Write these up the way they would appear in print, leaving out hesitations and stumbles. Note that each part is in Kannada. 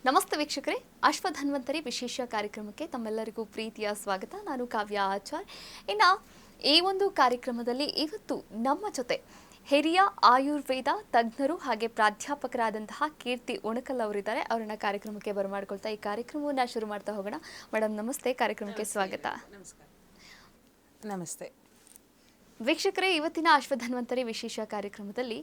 ನಮಸ್ತೆ ವೀಕ್ಷಕರೇ, ಅಶ್ವಧನ್ವಂತರಿ ವಿಶೇಷ ಕಾರ್ಯಕ್ರಮಕ್ಕೆ ತಮ್ಮೆಲ್ಲರಿಗೂ ಪ್ರೀತಿಯ ಸ್ವಾಗತ. ನಾನು ಕಾವ್ಯ ಆಚಾರ್. ಇನ್ನು ಈ ಒಂದು ಕಾರ್ಯಕ್ರಮದಲ್ಲಿ ಇವತ್ತು ನಮ್ಮ ಜೊತೆ ಹಿರಿಯ ಆಯುರ್ವೇದ ತಜ್ಞರು ಹಾಗೆ ಪ್ರಾಧ್ಯಾಪಕರಾದಂತಹ ಕೀರ್ತಿ ಉಣಕಲ್ ಅವರಿದ್ದಾರೆ. ಅವರನ್ನ ಕಾರ್ಯಕ್ರಮಕ್ಕೆ ಬರಮಾಡ್ಕೊಳ್ತಾ ಈ ಕಾರ್ಯಕ್ರಮವನ್ನು ಶುರು ಮಾಡ್ತಾ ಹೋಗೋಣ. ಮೇಡಮ್ ನಮಸ್ತೆ, ಕಾರ್ಯಕ್ರಮಕ್ಕೆ ಸ್ವಾಗತ. ನಮಸ್ತೆ ವೀಕ್ಷಕರೇ, ಇವತ್ತಿನ ಅಶ್ವಧನ್ವಂತರಿ ವಿಶೇಷ ಕಾರ್ಯಕ್ರಮದಲ್ಲಿ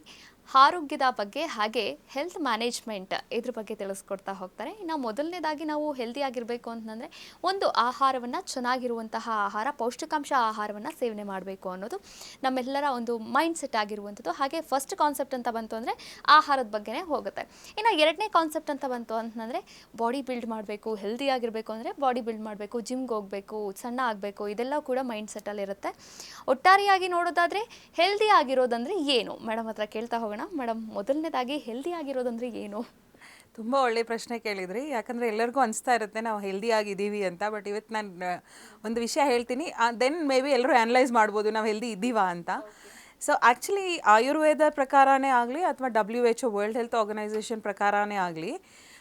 ಆರೋಗ್ಯದ ಬಗ್ಗೆ ಹಾಗೆ ಹೆಲ್ತ್ ಮ್ಯಾನೇಜ್ಮೆಂಟ್ ಇದ್ರ ಬಗ್ಗೆ ತಿಳಿಸ್ಕೊಡ್ತಾ ಹೋಗ್ತಾರೆ. ಇನ್ನು ಮೊದಲನೇದಾಗಿ ನಾವು ಹೆಲ್ದಿ ಆಗಿರಬೇಕು ಅಂತಂದರೆ ಒಂದು ಆಹಾರವನ್ನು, ಚೆನ್ನಾಗಿರುವಂತಹ ಆಹಾರ, ಪೌಷ್ಟಿಕಾಂಶ ಆಹಾರವನ್ನು ಸೇವನೆ ಮಾಡಬೇಕು ಅನ್ನೋದು ನಮ್ಮೆಲ್ಲರ ಒಂದು ಮೈಂಡ್ ಸೆಟ್ ಆಗಿರುವಂಥದ್ದು. ಹಾಗೆ ಫಸ್ಟ್ ಕಾನ್ಸೆಪ್ಟ್ ಅಂತ ಬಂತು ಅಂದರೆ ಆಹಾರದ ಬಗ್ಗೆನೇ ಹೋಗುತ್ತೆ. ಇನ್ನು ಎರಡನೇ ಕಾನ್ಸೆಪ್ಟ್ ಅಂತ ಬಂತು ಅಂತಂದರೆ ಬಾಡಿ ಬಿಲ್ಡ್ ಮಾಡಬೇಕು, ಹೆಲ್ದಿ ಆಗಿರಬೇಕು ಅಂದರೆ ಬಾಡಿ ಬಿಲ್ಡ್ ಮಾಡಬೇಕು, ಜಿಮ್ಗೆ ಹೋಗಬೇಕು, ಸಣ್ಣ ಆಗಬೇಕು, ಇದೆಲ್ಲ ಕೂಡ ಮೈಂಡ್ ಸೆಟ್ಟಲ್ಲಿರುತ್ತೆ. ಒಟ್ಟಾರೆಯಾಗಿ ನೋಡೋದಾದರೆ ಹೆಲ್ದಿ ಆಗಿರೋದಂದರೆ ಏನು ಮೇಡಮ್ ಹತ್ರ ಕೇಳ್ತಾ ಹೋಗೋಣ. ಮೇಡಮ್, ಮೊದಲನೇದಾಗಿ ಹೆಲ್ದಿ ಆಗಿರೋದಂದ್ರೆ ಏನು? ತುಂಬ ಒಳ್ಳೆ ಪ್ರಶ್ನೆ ಕೇಳಿದ್ರಿ. ಯಾಕಂದರೆ ಎಲ್ಲರಿಗೂ ಅನಿಸ್ತಾ ಇರುತ್ತೆ ನಾವು ಹೆಲ್ದಿ ಆಗಿದ್ದೀವಿ ಅಂತ. ಬಟ್ ಇವತ್ತು ನಾನು ಒಂದು ವಿಷಯ ಹೇಳ್ತೀನಿ, ದೆನ್ ಮೇ ಬಿ ಎಲ್ಲರೂ ಅನಲೈಸ್ ಮಾಡ್ಬೋದು ನಾವು ಹೆಲ್ದಿ ಇದ್ದೀವಾ ಅಂತ. ಸೊ ಆ್ಯಕ್ಚುಲಿ ಆಯುರ್ವೇದ ಪ್ರಕಾರನೇ ಆಗಲಿ ಅಥವಾ WHO ವರ್ಲ್ಡ್ ಹೆಲ್ತ್ ಆರ್ಗನೈಸೇಷನ್ ಪ್ರಕಾರನೇ ಆಗಲಿ,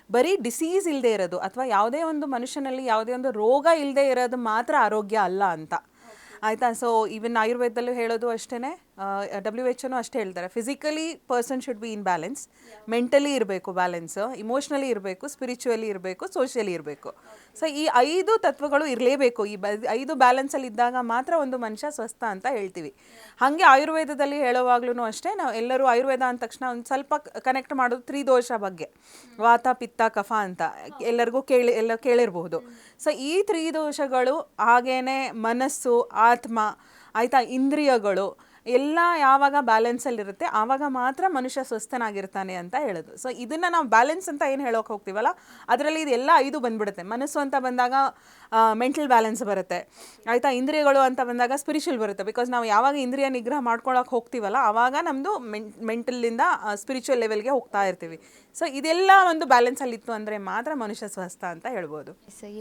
ಬರೀ ಡಿಸೀಸ್ ಇಲ್ಲದೆ ಇರೋದು ಅಥವಾ ಯಾವುದೇ ಒಂದು ಮನುಷ್ಯನಲ್ಲಿ ಯಾವುದೇ ಒಂದು ರೋಗ ಇಲ್ಲದೆ ಇರೋದು ಮಾತ್ರ ಆರೋಗ್ಯ ಅಲ್ಲ ಅಂತ, ಆಯಿತಾ. ಸೊ ಈವನ್ ಆಯುರ್ವೇದದಲ್ಲೂ ಹೇಳೋದು ಅಷ್ಟೇ, WHO ಅಷ್ಟೇ ಹೇಳ್ತಾರೆ, physically person should be in balance, mentally ಇರಬೇಕು ಬ್ಯಾಲೆನ್ಸ್, ಇಮೋಷ್ನಲಿ ಇರಬೇಕು, ಸ್ಪಿರಿಚುವಲಿ ಇರಬೇಕು, ಸೋಷಿಯಲಿ ಇರಬೇಕು. ಸೊ ಈ 5 ತತ್ವಗಳು ಇರಲೇಬೇಕು. ಈ 5 ಬ್ಯಾಲೆನ್ಸಲ್ಲಿ ಇದ್ದಾಗ ಮಾತ್ರ ಒಂದು ಮನುಷ್ಯ ಸ್ವಸ್ಥ ಅಂತ ಹೇಳ್ತೀವಿ. ಹಾಗೆ ಆಯುರ್ವೇದದಲ್ಲಿ ಹೇಳೋವಾಗ್ಲೂ ಅಷ್ಟೇ, ನಾವು ಎಲ್ಲರೂ ಆಯುರ್ವೇದ ಅಂದ ತಕ್ಷಣ ಒಂದು ಸ್ವಲ್ಪ ಕನೆಕ್ಟ್ ಮಾಡೋದು ತ್ರಿದೋಷ ಬಗ್ಗೆ, ವಾತ ಪಿತ್ತ ಕಫ ಅಂತ ಎಲ್ಲರಿಗೂ ಕೇಳಿರಬಹುದು. ಸೊ ಈ ತ್ರಿದೋಷಗಳು ಹಾಗೇನೆ ಮನಸ್ಸು, ಆತ್ಮ, ಆಯಿತಾ, ಇಂದ್ರಿಯಗಳು ಎಲ್ಲ ಯಾವಾಗ ಬ್ಯಾಲೆನ್ಸಲ್ಲಿರುತ್ತೆ ಆವಾಗ ಮಾತ್ರ ಮನುಷ್ಯ ಸ್ವಸ್ಥನಾಗಿರ್ತಾನೆ ಅಂತ ಹೇಳೋದು. ಸೊ ಇದನ್ನು ನಾವು ಬ್ಯಾಲೆನ್ಸ್ ಅಂತ ಏನು ಹೇಳೋಕೆ ಹೋಗ್ತೀವಲ್ಲ, ಅದರಲ್ಲಿ ಇದೆಲ್ಲ 5 ಬಂದ್ಬಿಡುತ್ತೆ. ಮನಸ್ಸು ಅಂತ ಬಂದಾಗ ಮೆಂಟಲ್ ಬ್ಯಾಲೆನ್ಸ್ ಬರುತ್ತೆ, ಆಯಿತಾ. ಇಂದ್ರಿಯಗಳು ಅಂತ ಬಂದಾಗ ಸ್ಪಿರಿಚುವಲ್ ಬರುತ್ತೆ. ಬಿಕಾಸ್ ನಾವು ಯಾವಾಗ ಇಂದ್ರಿಯ ನಿಗ್ರಹ ಮಾಡ್ಕೊಳಕ್ಕೆ ಹೋಗ್ತೀವಲ್ಲ ಆವಾಗ ನಮ್ಮದು ಮೆಂಟಲಿಂದ ಸ್ಪಿರಿಚುವಲ್ ಲೆವೆಲ್ಗೆ ಹೋಗ್ತಾ ಇರ್ತೀವಿ. ಸೊ ಇದೆಲ್ಲ ಒಂದು ಬ್ಯಾಲೆನ್ಸಲ್ಲಿತ್ತು ಅಂದರೆ ಮಾತ್ರ ಮನುಷ್ಯ ಸ್ವಸ್ಥ ಅಂತ ಹೇಳ್ಬೋದು.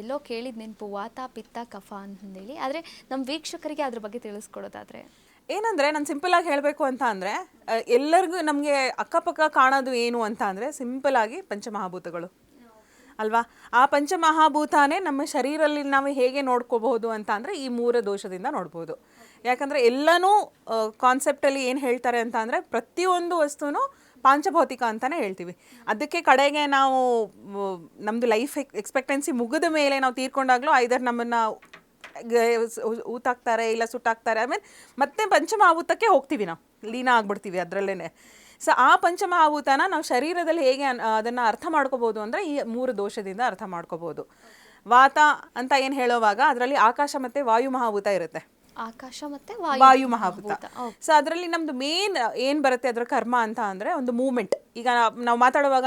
ಎಲ್ಲೋ ಕೇಳಿದ ನೆನಪು ವಾತ ಪಿತ್ತ ಕಫ ಅಂತಂದೇಳಿ, ಆದರೆ ನಮ್ಮ ವೀಕ್ಷಕರಿಗೆ ಅದ್ರ ಬಗ್ಗೆ ತಿಳಿಸ್ಕೊಡೋದಾದರೆ ಏನಂದರೆ, ನಾನು ಸಿಂಪಲಾಗಿ ಹೇಳಬೇಕು ಅಂತ ಅಂದರೆ, ಎಲ್ಲರಿಗೂ ನಮಗೆ ಅಕ್ಕಪಕ್ಕ ಕಾಣೋದು ಏನು ಅಂತ ಅಂದರೆ ಸಿಂಪಲಾಗಿ ಪಂಚಮಹಾಭೂತಗಳು ಅಲ್ವಾ. ಆ ಪಂಚಮಹಾಭೂತನೇ ನಮ್ಮ ಶರೀರಲ್ಲಿ ನಾವು ಹೇಗೆ ನೋಡ್ಕೋಬಹುದು ಅಂತ ಅಂದರೆ ಈ 3 ದೋಷದಿಂದ ನೋಡ್ಬೋದು. ಯಾಕಂದರೆ ಎಲ್ಲನೂ ಕಾನ್ಸೆಪ್ಟಲ್ಲಿ ಏನು ಹೇಳ್ತಾರೆ ಅಂತ ಅಂದರೆ ಪ್ರತಿಯೊಂದು ವಸ್ತುನೂ ಪಾಂಚಭೌತಿಕ ಅಂತಲೇ ಹೇಳ್ತೀವಿ. ಅದಕ್ಕೆ ಕಡೆಗೆ ನಾವು ನಮ್ಮದು ಲೈಫ್ ಎಕ್ಸ್ಪೆಕ್ಟೆನ್ಸಿ ಮುಗಿದ ಮೇಲೆ ನಾವು ತೀರ್ಕೊಂಡಾಗಲೂ ಐದರ್ ನಮ್ಮನ್ನು ಊತಾಕ್ತಾರೆ ಇಲ್ಲ ಸುಟ್ಟಾಕ್ತಾರೆ, ಆಮೇಲೆ ಮತ್ತೆ ಪಂಚಮಹಾಭೂತಕ್ಕೆ ಹೋಗ್ತೀವಿ, ನಾವು ಲೀನ ಆಗ್ಬಿಡ್ತೀವಿ ಅದರಲ್ಲೇ. ಸೊ ಆ ಪಂಚಮಹಾಭೂತನ ನಾವು ಶರೀರದಲ್ಲಿ ಹೇಗೆ ಅದನ್ನು ಅರ್ಥ ಮಾಡ್ಕೋಬೋದು ಅಂದರೆ ಈ 3 ದೋಷದಿಂದ ಅರ್ಥ ಮಾಡ್ಕೋಬೋದು. ವಾತ ಅಂತ ಏನು ಹೇಳೋವಾಗ ಅದರಲ್ಲಿ ಆಕಾಶ ಮತ್ತು ವಾಯು ಮಹಾಭೂತ ಇರುತ್ತೆ. ಆಕಾಶ ಮತ್ತು ವಾಯು ಮಹಾಭೂತ. ಸೊ ಅದರಲ್ಲಿ ನಮ್ದು ಮೇನ್ ಏನು ಬರುತ್ತೆ ಅದರ ಕರ್ಮ ಅಂತ ಅಂದರೆ ಒಂದು ಮೂವ್ಮೆಂಟ್. ಈಗ ನಾವು ಮಾತಾಡುವಾಗ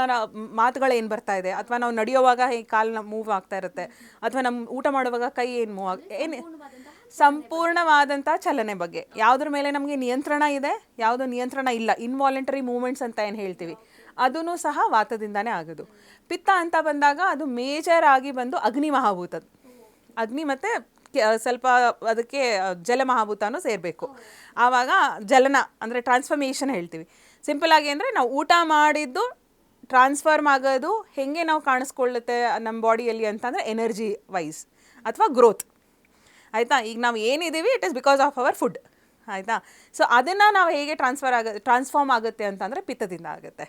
ಮಾತುಗಳು ಏನು ಬರ್ತಾ ಇದೆ, ಅಥವಾ ನಾವು ನಡೆಯೋವಾಗ ಈ ಕಾಲು ಮೂವ್ ಆಗ್ತಾ ಇರುತ್ತೆ, ಅಥವಾ ನಮ್ಮ ಊಟ ಮಾಡುವಾಗ ಕೈ ಏನು ಮೂವ್ ಏನು ಸಂಪೂರ್ಣವಾದಂಥ ಚಲನೆ ಬಗ್ಗೆ ಯಾವುದ್ರ ಮೇಲೆ ನಮಗೆ ನಿಯಂತ್ರಣ ಇದೆ, ಯಾವುದು ನಿಯಂತ್ರಣ ಇಲ್ಲ, ಇನ್ವಾಲಂಟರಿ ಮೂವ್ಮೆಂಟ್ಸ್ ಅಂತ ಏನು ಹೇಳ್ತೀವಿ, ಅದೂ ಸಹ ವಾತದಿಂದಾನೇ ಆಗೋದು. ಪಿತ್ತ ಅಂತ ಬಂದಾಗ ಅದು ಮೇಜರ್ ಆಗಿ ಬಂದು ಅಗ್ನಿ ಮಹಾಭೂತದ, ಅಗ್ನಿ ಮತ್ತು ಸ್ವಲ್ಪ ಅದಕ್ಕೆ ಜಲ ಮಹಾಭೂತನೂ ಸೇರಬೇಕು. ಆವಾಗ ಜಲನ ಅಂದರೆ ಟ್ರಾನ್ಸ್ಫಾರ್ಮೇಷನ್ ಹೇಳ್ತೀವಿ. ಸಿಂಪಲಾಗಿ ಅಂದರೆ ನಾವು ಊಟ ಮಾಡಿದ್ದು ಟ್ರಾನ್ಸ್ಫಾರ್ಮ್ ಆಗೋದು ಹೇಗೆ ನಾವು ಕಾಣಿಸ್ಕೊಳ್ಳುತ್ತೆ ನಮ್ಮ ಬಾಡಿಯಲ್ಲಿ ಅಂತಂದರೆ ಎನರ್ಜಿ ವೈಸ್ ಅಥವಾ ಗ್ರೋತ್, ಆಯಿತಾ. ಈಗ ನಾವು ಏನಿದ್ದೀವಿ it is because of our food, ಆಯಿತಾ. ಸೊ ಅದನ್ನು ನಾವು ಹೇಗೆ ಟ್ರಾನ್ಸ್ಫಾರ್ಮ್ ಆಗುತ್ತೆ ಅಂತಂದರೆ ಪಿತ್ತದಿಂದ ಆಗುತ್ತೆ.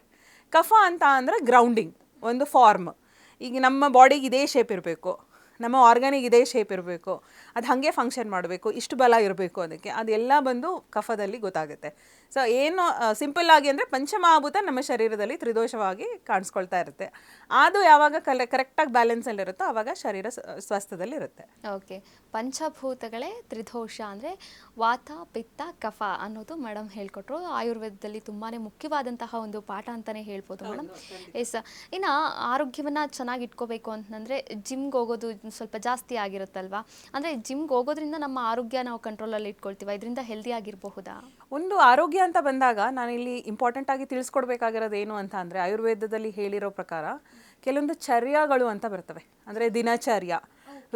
ಕಫ ಅಂತ ಅಂದರೆ ಗ್ರೌಂಡಿಂಗ್, ಒಂದು ಫಾರ್ಮ್. ಈಗ ನಮ್ಮ ಬಾಡಿಗೆ ಇದೇ ಶೇಪ್ ಇರಬೇಕು, ನಮ್ಮ ಆರ್ಗಾನಿಗೆ ಇದೇ ಶೇಪ್ ಇರಬೇಕು, ಅದು ಹಾಗೆ ಫಂಕ್ಷನ್ ಮಾಡಬೇಕು, ಇಷ್ಟು ಬಲ ಇರಬೇಕು, ಅದಕ್ಕೆ ಅದೆಲ್ಲ ಬಂದು ಕಫದಲ್ಲಿ ಗೊತ್ತಾಗುತ್ತೆ. ಸೊ ಏನು ಸಿಂಪಲ್ಲಾಗಿ ಅಂದರೆ ಪಂಚಮಹಾಭೂತ ನಮ್ಮ ಶರೀರದಲ್ಲಿ ತ್ರಿದೋಷವಾಗಿ ಕಾಣಿಸ್ಕೊಳ್ತಾ ಇರುತ್ತೆ. ಅದು ಯಾವಾಗ ಕರೆಕ್ಟಾಗಿ ಬ್ಯಾಲೆನ್ಸಲ್ಲಿರುತ್ತೋ ಆವಾಗ ಶರೀರ ಸ್ವಸ್ಥದಲ್ಲಿರುತ್ತೆ. ಓಕೆ, ಪಂಚಭೂತಗಳೇ ತ್ರಿದೋಷ ಅಂದರೆ ವಾತ ಪಿತ್ತ ಕಫ ಅನ್ನೋದು ಮೇಡಮ್ ಹೇಳ್ಕೊಟ್ರು. ಆಯುರ್ವೇದದಲ್ಲಿ ತುಂಬಾ ಮುಖ್ಯವಾದಂತಹ ಒಂದು ಪಾಠ ಅಂತಲೇ ಹೇಳ್ಬೋದು ಮೇಡಮ್. ಎಸ್, ಇನ್ನು ಆರೋಗ್ಯವನ್ನು ಚೆನ್ನಾಗಿ ಇಟ್ಕೋಬೇಕು ಅಂತಂದರೆ ಜಿಮ್ಗೆ ಹೋಗೋದು ಸ್ವಲ್ಪ ಜಾಸ್ತಿ ಆಗಿರುತ್ತಲ್ವಾ, ಅಂದರೆ ಜಿಮ್ಗೆ ಹೋಗೋದ್ರಿಂದ ನಮ್ಮ ಆರೋಗ್ಯ ನಾವು ಕಂಟ್ರೋಲಲ್ಲಿ ಇಟ್ಕೊಳ್ತೀವಿ, ಇದರಿಂದ ಹೆಲ್ದಿ ಆಗಿರಬಹುದಾ? ಒಂದು ಆರೋಗ್ಯ ಅಂತ ಬಂದಾಗ ನಾನಿಲ್ಲಿ ಇಂಪಾರ್ಟೆಂಟಾಗಿ ತಿಳಿಸ್ಕೊಡ್ಬೇಕಾಗಿರೋದು ಏನು ಅಂತ ಅಂದರೆ, ಆಯುರ್ವೇದದಲ್ಲಿ ಹೇಳಿರೋ ಪ್ರಕಾರ ಕೆಲವೊಂದು ಚರ್ಯಗಳು ಅಂತ ಬರ್ತವೆ. ಅಂದರೆ ದಿನಚರ್ಯ,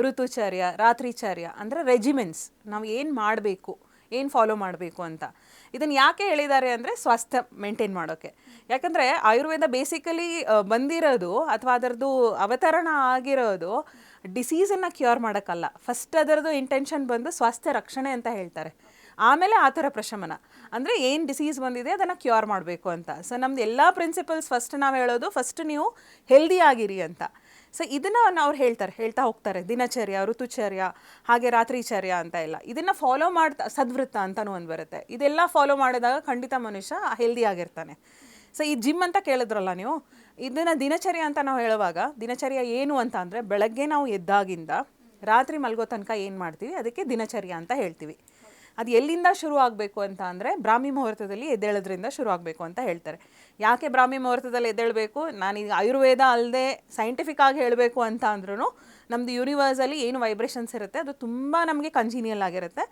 ಋತುಚರ್ಯ, ರಾತ್ರಿಚರ್ಯ, ಅಂದರೆ ರೆಜಿಮೆಂಟ್ಸ್, ನಾವು ಏನು ಮಾಡಬೇಕು, ಏನು ಫಾಲೋ ಮಾಡಬೇಕು ಅಂತ. ಇದನ್ನು ಯಾಕೆ ಹೇಳಿದ್ದಾರೆ ಅಂದರೆ ಸ್ವಾಸ್ಥ್ಯ ಮೇಂಟೈನ್ ಮಾಡೋಕ್ಕೆ. ಯಾಕಂದರೆ ಆಯುರ್ವೇದ ಬೇಸಿಕಲಿ ಬಂದಿರೋದು ಅಥವಾ ಅದರದ್ದು ಅವತರಣ ಆಗಿರೋದು ಡಿಸೀಸನ್ನು ಕ್ಯೂರ್ ಮಾಡೋಕ್ಕಲ್ಲ. ಫಸ್ಟ್ ಅದರದ್ದು ಇಂಟೆನ್ಷನ್ ಬಂದು ಸ್ವಾಸ್ಥ್ಯ ರಕ್ಷಣೆ ಅಂತ ಹೇಳ್ತಾರೆ. ಆಮೇಲೆ ಆ ಥರ ಪ್ರಶಮನ ಅಂದರೆ ಏನು ಡಿಸೀಸ್ ಬಂದಿದೆ ಅದನ್ನು ಕ್ಯೂರ್ ಮಾಡಬೇಕು ಅಂತ. ಸೊ ನಮ್ದು ಎಲ್ಲ ಪ್ರಿನ್ಸಿಪಲ್ಸ್ ಫಸ್ಟ್ ನಾವು ಹೇಳೋದು ಫಸ್ಟ್ ನೀವು ಹೆಲ್ದಿ ಆಗಿರಿ ಅಂತ. ಸೊ ಇದನ್ನು ಅವ್ರು ಹೇಳ್ತಾ ಹೋಗ್ತಾರೆ, ದಿನಚರ್ಯ, ಋತುಚರ್ಯ, ಹಾಗೆ ರಾತ್ರಿಚರ್ಯ ಅಂತ ಎಲ್ಲ. ಇದನ್ನು ಫಾಲೋ ಮಾಡ್ತಾ ಸದ್ವೃತ್ತ ಅಂತಲೂ ಒಂದು ಬರುತ್ತೆ. ಇದೆಲ್ಲ ಫಾಲೋ ಮಾಡಿದಾಗ ಖಂಡಿತ ಮನುಷ್ಯ ಹೆಲ್ದಿ ಆಗಿರ್ತಾನೆ. ಸೊ ಈ ಜಿಮ್ ಅಂತ ಕೇಳಿದ್ರಲ್ಲ ನೀವು, ಇದನ್ನು ದಿನಚರ್ಯ ಅಂತ ನಾವು ಹೇಳುವಾಗ ದಿನಚರ್ಯ ಏನು ಅಂತ ಅಂದರೆ ಬೆಳಗ್ಗೆ ನಾವು ಎದ್ದಾಗಿಂದ ರಾತ್ರಿ ಮಲಗೋ ತನಕ ಏನು ಮಾಡ್ತೀವಿ ಅದಕ್ಕೆ ದಿನಚರ್ಯ ಅಂತ ಹೇಳ್ತೀವಿ. ಅದು ಎಲ್ಲಿಂದ ಶುರು ಆಗಬೇಕು ಅಂತ ಅಂದರೆ ಬ್ರಾಹ್ಮಿ ಮುಹೂರ್ತದಲ್ಲಿ ಎದ್ದೇಳೋದ್ರಿಂದ ಶುರು ಆಗಬೇಕು ಅಂತ ಹೇಳ್ತಾರೆ. ಯಾಕೆ ಬ್ರಾಹ್ಮಿ ಮುಹೂರ್ತದಲ್ಲಿ ಎದ್ದೇಳಬೇಕು? ನಾನೀಗ ಆಯುರ್ವೇದ ಅಲ್ಲದೆ ಸೈಂಟಿಫಿಕ್ ಆಗಿ ಹೇಳಬೇಕು ಅಂತ ಅಂದ್ರೂ ನಮ್ಮದು ಯೂನಿವರ್ಸಲ್ಲಿ ಏನು ವೈಬ್ರೇಷನ್ಸ್ ಇರುತ್ತೆ ಅದು ತುಂಬ ನಮಗೆ ಕಂಜೀನಿಯಲ್ ಆಗಿರುತ್ತೆ,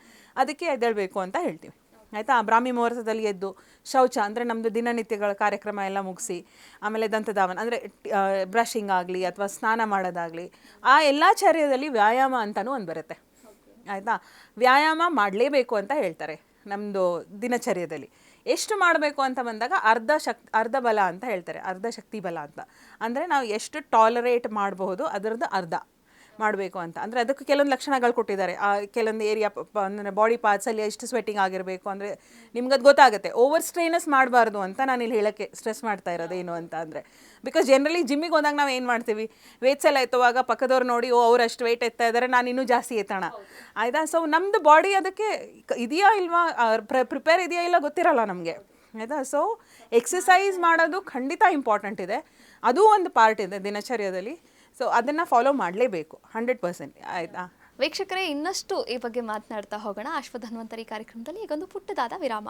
ಅದಕ್ಕೆ ಎದ್ದೇಳಬೇಕು ಅಂತ ಹೇಳ್ತೀವಿ. ಆಯಿತಾ? ಆ ಬ್ರಾಹ್ಮಿ ಮುಹೂರ್ತದಲ್ಲಿ ಎದ್ದು ಶೌಚ ಅಂದರೆ ನಮ್ಮದು ದಿನನಿತ್ಯಗಳ ಕಾರ್ಯಕ್ರಮ ಎಲ್ಲ ಮುಗಿಸಿ ಆಮೇಲೆ ದಂತಧಾವನ ಅಂದರೆ ಬ್ರಷಿಂಗ್ ಆಗಲಿ ಅಥವಾ ಸ್ನಾನ ಮಾಡೋದಾಗಲಿ, ಆ ಎಲ್ಲ ಚರ್ಯದಲ್ಲಿ ವ್ಯಾಯಾಮ ಅಂತಲೂ ಒಂದು ಬರುತ್ತೆ. ಆಯಿತಾ? ವ್ಯಾಯಾಮ ಮಾಡಲೇಬೇಕು ಅಂತ ಹೇಳ್ತಾರೆ ನಮ್ಮದು ದಿನಚರ್ಯದಲ್ಲಿ. ಎಷ್ಟು ಮಾಡಬೇಕು ಅಂತ ಬಂದಾಗ ಅರ್ಧ ಬಲ ಅಂತ ಹೇಳ್ತಾರೆ, ಅರ್ಧ ಶಕ್ತಿ ಬಲ ಅಂತ. ಅಂದರೆ ನಾವು ಎಷ್ಟು ಟಾಲರೇಟ್ ಮಾಡಬಹುದು ಅದರದ್ದು ಅರ್ಧ ಮಾಡಬೇಕು ಅಂತ. ಅಂದರೆ ಅದಕ್ಕೆ ಕೆಲವೊಂದು ಲಕ್ಷಣಗಳು ಕೊಟ್ಟಿದ್ದಾರೆ. ಕೆಲವೊಂದು ಏರಿಯಾ ಅಂದರೆ ಬಾಡಿ ಪಾರ್ಟ್ಸಲ್ಲಿ ಎಷ್ಟು ಸ್ವೆಟ್ಟಿಂಗ್ ಆಗಿರಬೇಕು ಅಂದರೆ ನಿಮ್ಗದು ಗೊತ್ತಾಗುತ್ತೆ. ಓವರ್ ಸ್ಟ್ರೈನಸ್ ಮಾಡಬಾರ್ದು ಅಂತ ನಾನು ಇಲ್ಲಿ ಹೇಳೋಕ್ಕೆ ಸ್ಟ್ರೆಸ್ ಮಾಡ್ತಾ ಇರೋದು. ಏನು ಅಂತ ಅಂದರೆ ಬಿಕಾಸ್ ಜನರಲಿ ಜಿಮ್ಮಿಗೆ ಹೋದಾಗ ನಾವು ಏನು ಮಾಡ್ತೀವಿ, ವೇಟ್ಸ್ ಎಲ್ಲ ಎತ್ತುವಾಗ ಪಕ್ಕದವ್ರು ನೋಡಿ ಅವ್ರು ಅಷ್ಟು ವೆಯ್ಟ್ ಎತ್ತಾ ಇದ್ದಾರೆ, ನಾನು ಇನ್ನೂ ಜಾಸ್ತಿ ಎತ್ತೋಣ. ಆಯಿತಾ? ಸೊ ನಮ್ಮದು ಬಾಡಿ ಅದಕ್ಕೆ ಇದೆಯಾ ಇಲ್ವಾ, ಪ್ರಿಪೇರ್ ಇದೆಯಾ ಇಲ್ಲ ಗೊತ್ತಿರಲ್ಲ ನಮಗೆ. ಆಯಿತಾ? ಸೊ ಎಕ್ಸಸೈಸ್ ಮಾಡೋದು ಖಂಡಿತ ಇಂಪಾರ್ಟೆಂಟ್ ಇದೆ, ಅದೂ ಒಂದು ಪಾರ್ಟ್ ಇದೆ ದಿನಚರ್ಯದಲ್ಲಿ. ಸೊ ಅದನ್ನು ಫಾಲೋ ಮಾಡಲೇಬೇಕು 100%. ಆಯಿತಾ? ವೀಕ್ಷಕರೇ, ಇನ್ನಷ್ಟು ಈ ಬಗ್ಗೆ ಮಾತನಾಡ್ತಾ ಹೋಗೋಣ ಅಶ್ವಧನ್ವಂತರಿ ಕಾರ್ಯಕ್ರಮದಲ್ಲಿ. ಈಗೊಂದು ಪುಟ್ಟದಾದ ವಿರಾಮ.